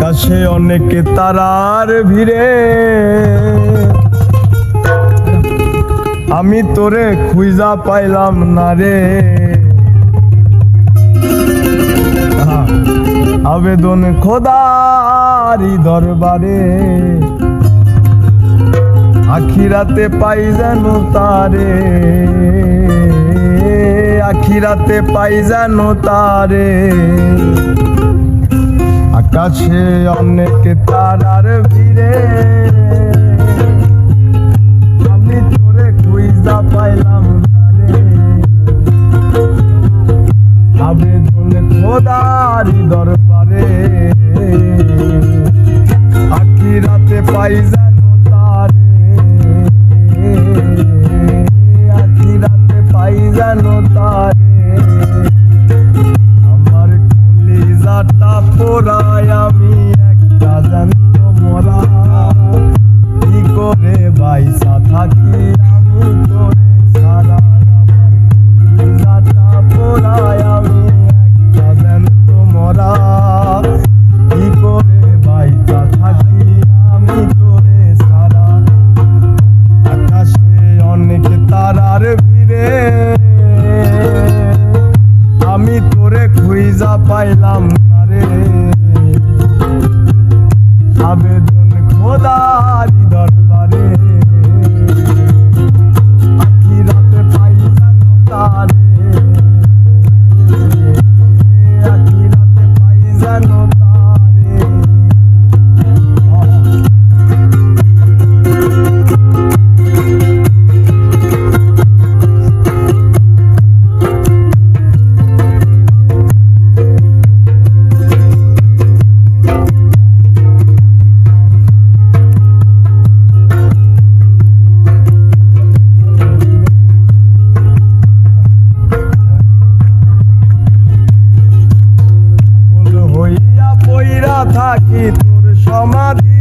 আকাশে অনেক তারার ভিড়ে আমি তোরে খুঁজা পাইলাম না রে। আবেদন খোদারি দরবারে আখিরাতে পাই যেন তারে, আখিরাতে পাই যেন তারে। আকাশে অনেক তারার ভিড়ে আমি তোরে খুঁজা পাইলাম না রে। আবেদন খোদারি দরবারে আখিরাতে পাই যেন তারে, আখিরাতে পাই যেন তারে। আমার কলিজাটা পোড়ায় আমি একটা জ্যান্ত মরা, কি করে বাইসা থাকি আমি তোরে ছাড়া। আমার কলিজাটা পোড়ায় আমি একটা জ্যান্ত মরা, কি করে বাইসা থাকি আমি তোরে ছাড়া। আকাশে অনেক তারার ভিড়ে আমি তোরে খুঁজা পাইলাম না রে। আবেদন খোদারি দরবারে আখিরাতে পাই যেন তারে, আখিরাতে পাই যেন তারে। থাকি তোর সমাধি